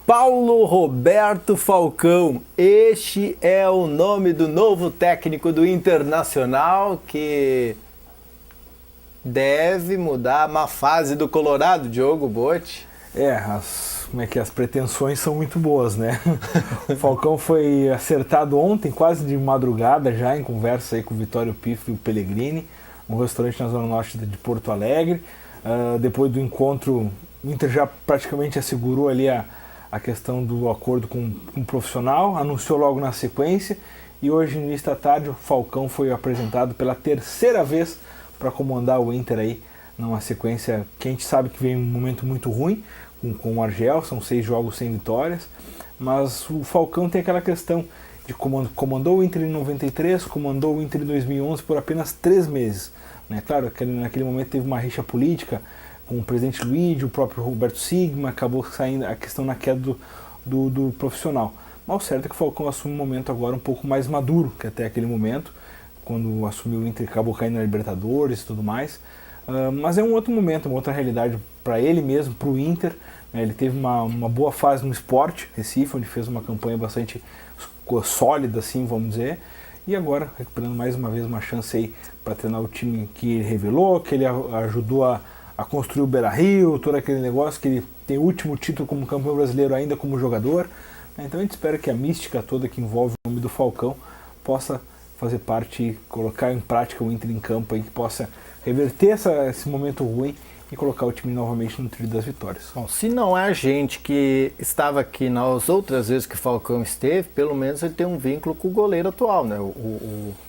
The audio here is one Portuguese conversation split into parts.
Paulo Roberto Falcão, este é o nome do novo técnico do Internacional que deve mudar a má fase do Colorado, Diogo Botti. As pretensões são muito boas, né? O Falcão foi acertado ontem, quase de madrugada já, em conversa aí com o Vitório Pifo e o Pellegrini, um restaurante na Zona Norte de Porto Alegre. Depois do encontro, o Inter já praticamente assegurou ali a questão do acordo com o profissional, anunciou logo na sequência, e hoje, no início da tarde, o Falcão foi apresentado pela terceira vez para comandar o Inter aí, numa sequência que a gente sabe que vem um momento muito ruim, com o Argel, são 6 jogos sem vitórias, mas o Falcão tem aquela questão de comandou o Inter em 93, comandou o Inter em 2011 por apenas 3 meses. Né? Claro que naquele momento teve uma rixa política com o presidente Luigi, o próprio Roberto Sigma, acabou saindo a questão na queda do profissional. Mas o certo é que o Falcão assume um momento agora um pouco mais maduro que até aquele momento, quando assumiu o Inter, acabou caindo na Libertadores e tudo mais. Mas é um outro momento, uma outra realidade para ele mesmo, para o Inter. Ele teve uma boa fase no Sport Recife, onde fez uma campanha bastante sólida, assim, vamos dizer. E agora, recuperando mais uma vez uma chance aí para treinar o time que ele revelou, que ele ajudou a construir o Beira-Rio, todo aquele negócio, que ele tem o último título como campeão brasileiro ainda como jogador. Então a gente espera que a mística toda que envolve o nome do Falcão possa fazer parte e colocar em prática o Inter em campo, aí, que possa reverter esse momento ruim e colocar o time novamente no trilho das vitórias. Bom, se não é a gente que estava aqui nas outras vezes que o Falcão esteve, pelo menos ele tem um vínculo com o goleiro atual, né?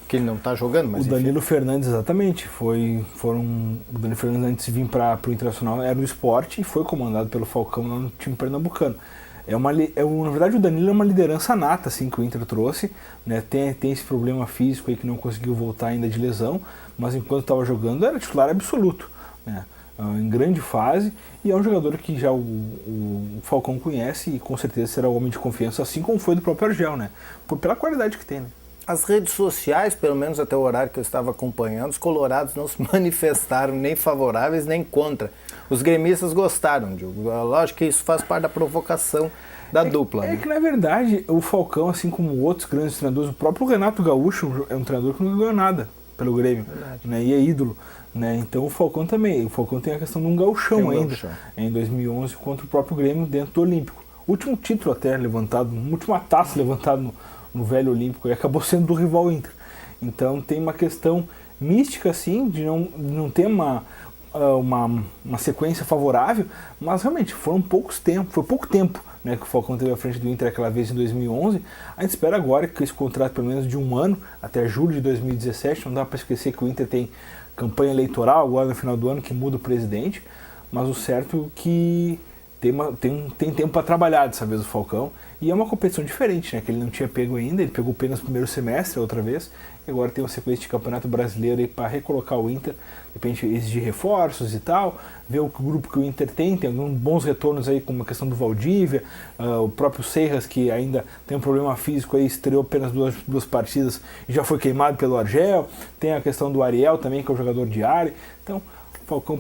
Que ele não está jogando, mas o Danilo Fernandes, exatamente. O Danilo Fernandes, antes de vir para o Internacional, era no Sport e foi comandado pelo Falcão lá no time pernambucano. Na verdade, o Danilo é uma liderança nata, assim, que o Inter trouxe, né? Tem esse problema físico aí que não conseguiu voltar ainda de lesão, mas enquanto estava jogando era titular absoluto, né? Em grande fase, e é um jogador que já o Falcão conhece e com certeza será o homem de confiança, assim como foi do próprio Argel, né? Pela qualidade que tem, né? As redes sociais, pelo menos até o horário que eu estava acompanhando, os colorados não se manifestaram nem favoráveis nem contra. Os gremistas gostaram, Diogo. Lógico que isso faz parte da provocação da dupla. É que, na verdade, o Falcão, assim como outros grandes treinadores, o próprio Renato Gaúcho é um treinador que não ganhou nada pelo Grêmio, né? E é ídolo. Né? Então o Falcão também. O Falcão tem a questão de um gauchão ainda, em 2011, contra o próprio Grêmio dentro do Olímpico. Último título até levantado, última taça levantada no velho Olímpico, e acabou sendo do rival Inter. Então tem uma questão mística, assim, de não ter uma sequência favorável, mas realmente foi pouco tempo, né, que o Falcão teve à frente do Inter aquela vez em 2011. A gente espera agora que esse contrato pelo menos de 1 ano, até julho de 2017, não dá para esquecer que o Inter tem campanha eleitoral agora no final do ano, que muda o presidente, mas o certo é que tem tempo para trabalhar dessa vez o Falcão, e é uma competição diferente, né, que ele não tinha pego ainda, ele pegou apenas no primeiro semestre outra vez, e agora tem uma sequência de campeonato brasileiro aí para recolocar o Inter, de repente exigir reforços e tal, ver o grupo que o Inter tem alguns bons retornos aí, como a questão do Valdívia, o próprio Seiras, que ainda tem um problema físico aí, estreou apenas duas partidas e já foi queimado pelo Argel, tem a questão do Ariel também, que é o jogador de área. Então o Falcão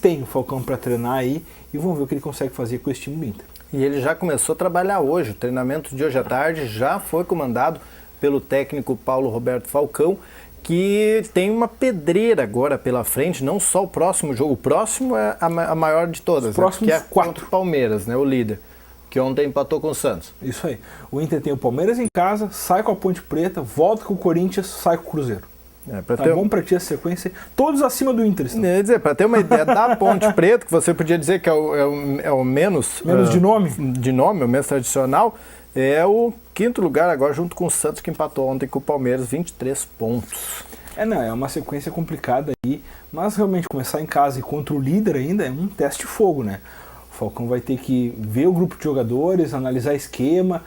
tem o Falcão para treinar aí, e vamos ver o que ele consegue fazer com esse time do Inter. E ele já começou a trabalhar hoje, o treinamento de hoje à tarde já foi comandado pelo técnico Paulo Roberto Falcão, que tem uma pedreira agora pela frente, não só o próximo jogo, o próximo é a maior de todas, né? Que é 4 contra o Palmeiras, né, o líder, que ontem empatou com o Santos. Isso aí, o Inter tem o Palmeiras em casa, sai com a Ponte Preta, volta com o Corinthians, sai com o Cruzeiro. Bom pra ti a sequência, todos acima do Inter. Quer dizer, para ter uma ideia da Ponte Preta, que você podia dizer que é o menos de nome, o menos tradicional, é o 5º lugar agora, junto com o Santos, que empatou ontem com o Palmeiras, 23 pontos. É uma sequência complicada aí, mas realmente começar em casa e contra o líder ainda é um teste de fogo, né? O Falcão vai ter que ver o grupo de jogadores, analisar esquema.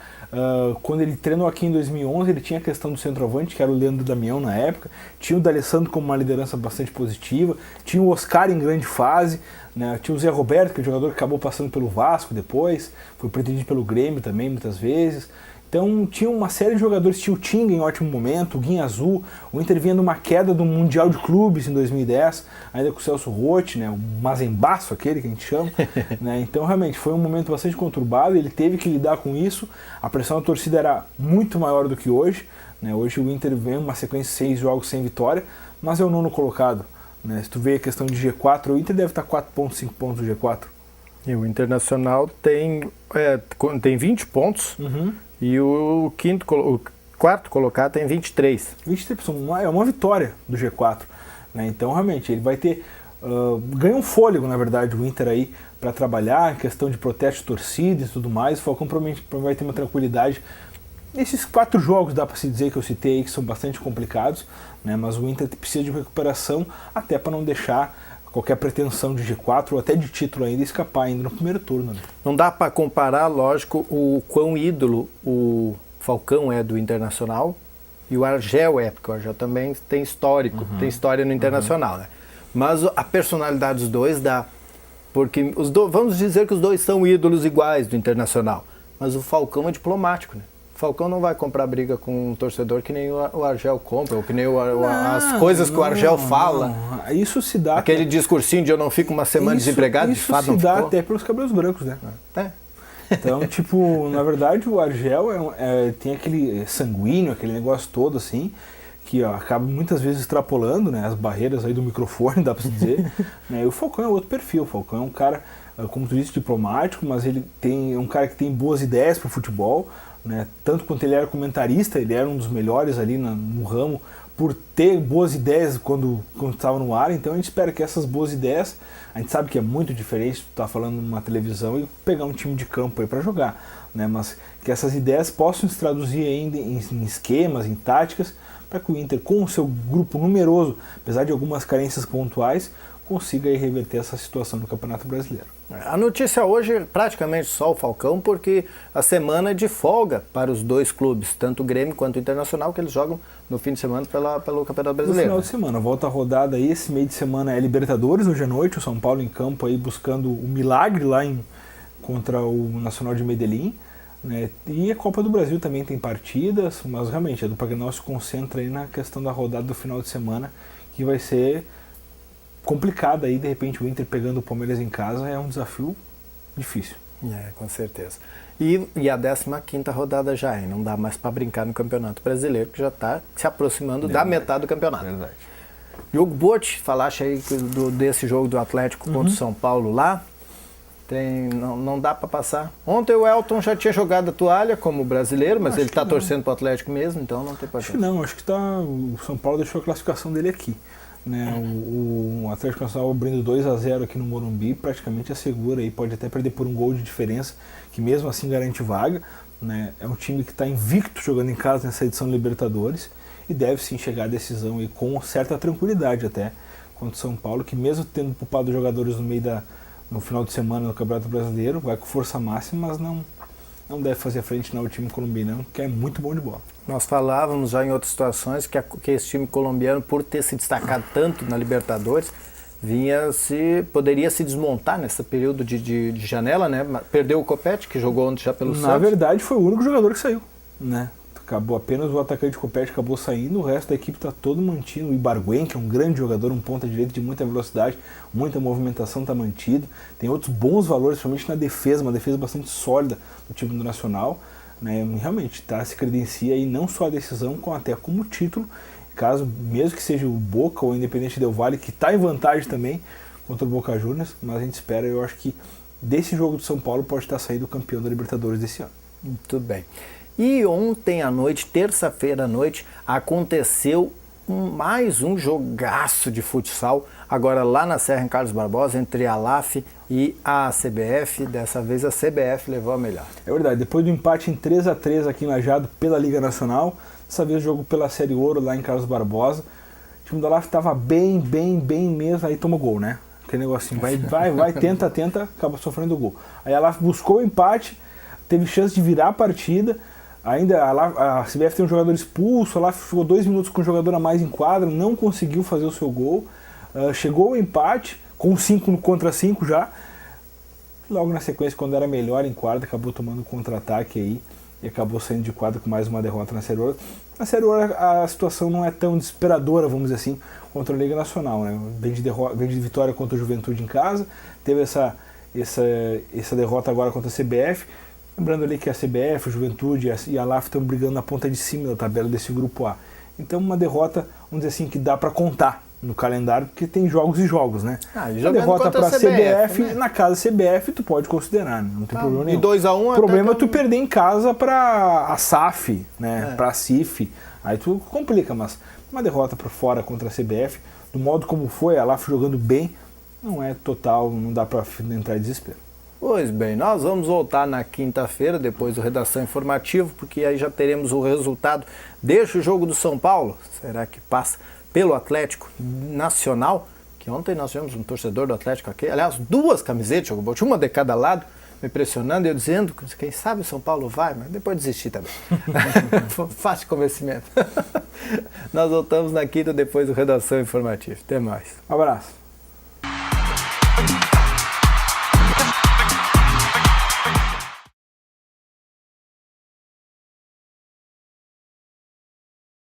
Quando ele treinou aqui em 2011, ele tinha a questão do centroavante, que era o Leandro Damião na época, tinha o D'Alessandro como uma liderança bastante positiva, tinha o Oscar em grande fase, né? Tinha o Zé Roberto, que é o jogador que acabou passando pelo Vasco depois, foi pretendido pelo Grêmio também muitas vezes. Então tinha uma série de jogadores, tinha o Tinga em ótimo momento, o Guinha Azul, o Inter vinha numa queda do Mundial de Clubes em 2010, ainda com o Celso Roth, né, o Mazembaço aquele que a gente chama, né, então realmente foi um momento bastante conturbado, ele teve que lidar com isso, a pressão da torcida era muito maior do que hoje, né, hoje o Inter vem uma sequência de 6 jogos sem vitória, mas é o 9º colocado, né, se tu vê a questão de G4, o Inter deve estar 4 pontos, 5 pontos do G4. E o Internacional tem 20 pontos, e o quarto colocado tem 23. 23 é uma vitória do G4. Né? Então, realmente, ele vai ter... ganha um fôlego, na verdade, o Inter aí para trabalhar em questão de protesto de torcida e tudo mais. O Falcão provavelmente vai ter uma tranquilidade. Esses 4 jogos, dá para se dizer que eu citei aí, que são bastante complicados, né? Mas o Inter precisa de recuperação até para não deixar qualquer pretensão de G4 ou até de título ainda escapar ainda no primeiro turno. Né? Não dá para comparar, lógico, o quão ídolo o Falcão é do Internacional e o Argel é, porque o Argel também tem histórico, tem história no Internacional, né? Mas a personalidade dos dois dá, porque vamos dizer que os dois são ídolos iguais do Internacional, mas o Falcão é diplomático, né? O Falcão não vai comprar briga com um torcedor que nem o Argel compra, ou que nem as coisas que o Argel fala. Não. Isso se dá... Aquele discursinho de eu não fico uma semana desempregado, de fato não ficou. Isso se dá até pelos cabelos brancos, né? É. Então, tipo, na verdade o Argel tem aquele sanguíneo, aquele negócio todo assim, que acaba muitas vezes extrapolando, né, as barreiras aí do microfone, dá pra se dizer. Né? E o Falcão é outro perfil, o Falcão é um cara, como tu disse, diplomático, mas ele é um cara que tem boas ideias pro futebol, né? Tanto quanto ele era comentarista, ele era um dos melhores ali no ramo, por ter boas ideias quando estava no ar. Então a gente espera que essas boas ideias, a gente sabe que é muito diferente tu tá falando numa televisão e pegar um time de campo aí para jogar, né? Mas que essas ideias possam se traduzir ainda em esquemas, em táticas, para que o Inter, com o seu grupo numeroso, apesar de algumas carências pontuais, consiga aí reverter essa situação no Campeonato Brasileiro. A notícia hoje é praticamente só o Falcão, porque a semana é de folga para os dois clubes, tanto o Grêmio quanto o Internacional, que eles jogam no fim de semana pelo Campeonato Brasileiro. No final de semana, volta a rodada aí, esse meio de semana é Libertadores, hoje à noite, o São Paulo em campo aí buscando o milagre lá contra o Nacional de Medellín, né? E a Copa do Brasil também tem partidas, mas realmente a do Pagnol se concentra aí na questão da rodada do final de semana, que vai ser complicada aí, de repente o Inter pegando o Palmeiras em casa é um desafio difícil. Com certeza. E a 15ª rodada já não dá mais para brincar no Campeonato Brasileiro, que já está se aproximando da metade do campeonato. Verdade. Diogo Botti, falaste aí desse jogo do Atlético contra o São Paulo lá, não dá para passar. Ontem o Elton já tinha jogado a toalha como brasileiro, mas ele está torcendo para o Atlético mesmo, então não tem Acho que não, acho que o São Paulo deixou a classificação dele aqui. Né, o Atlético Nacional abrindo 2-0 aqui no Morumbi praticamente assegura e pode até perder por um gol de diferença, que mesmo assim garante vaga. Né, é um time que está invicto jogando em casa nessa edição Libertadores e deve sim chegar à decisão aí com certa tranquilidade até contra o São Paulo, que mesmo tendo poupado jogadores no final de semana no Campeonato Brasileiro, vai com força máxima, mas não deve fazer frente ao time colombiano, que é muito bom de bola. Nós falávamos já em outras situações que esse time colombiano, por ter se destacado tanto na Libertadores, poderia se desmontar nesse período de janela, né? Perdeu o Copete, que jogou ontem já pelo Santos. Na verdade, foi o único jogador que saiu, né? Acabou apenas o atacante Copete acabou saindo, o resto da equipe está todo mantido. O Ibargüen, que é um grande jogador, um ponta direita de muita velocidade, muita movimentação, está mantido. Tem outros bons valores, principalmente na defesa, uma defesa bastante sólida do time do Nacional. Né? Realmente se credencia aí não só a decisão, até como título, caso mesmo que seja o Boca ou o Independente Del Valle, que está em vantagem também contra o Boca Juniors, mas a gente espera, eu acho que desse jogo do São Paulo pode estar saindo o campeão da Libertadores desse ano. Muito bem. E ontem à noite, terça-feira à noite, aconteceu mais um jogaço de futsal, agora lá na Serra, em Carlos Barbosa, entre a LAF e a CBF. Dessa vez a CBF levou a melhor. É verdade, depois do empate em 3-3 aqui em Lajeado pela Liga Nacional, dessa vez o jogo pela Série Ouro lá em Carlos Barbosa, o time da LAF estava bem mesmo, aí toma gol, né? Aquele negocinho, vai, tenta, acaba sofrendo gol. Aí a LAF buscou o empate, teve chance de virar a partida. Ainda a CBF tem um jogador expulso, lá ficou 2 minutos com um jogador a mais em quadra, não conseguiu fazer o seu gol. Chegou o empate, com 5 contra 5 já. Logo na sequência, quando era melhor em quadra, acabou tomando um contra-ataque aí. e acabou saindo de quadra com mais uma derrota na Série Ouro. Na Série Ouro a situação não é tão desesperadora, vamos dizer assim, contra a Liga Nacional, né? Vem de vitória contra o Juventude em casa, teve essa derrota agora contra a CBF. Lembrando ali que a CBF, a Juventude e a LAF estão brigando na ponta de cima da tabela desse grupo A. Então uma derrota, vamos dizer assim, que dá para contar no calendário, porque tem jogos e jogos, né? A derrota para a CBF, né? Na casa CBF, tu pode considerar, né? Não tem problema nenhum. E 2-1 o problema é tu perder em casa para a SAF, né? Para a CIF. Aí tu complica, mas uma derrota para fora contra a CBF, do modo como foi, a LAF jogando bem, não é total, não dá para entrar em desespero. Pois bem, nós vamos voltar na quinta-feira, depois do Redação Informativo, porque aí já teremos o resultado deste jogo do São Paulo. Será que passa pelo Atlético Nacional? Que ontem nós tivemos um torcedor do Atlético aqui, aliás, 2 camisetas, tinha uma de cada lado, me pressionando e eu dizendo, quem sabe o São Paulo vai, mas depois desisti também. Fácil convencimento. Nós voltamos na quinta, depois do Redação Informativa. Até mais. Um abraço.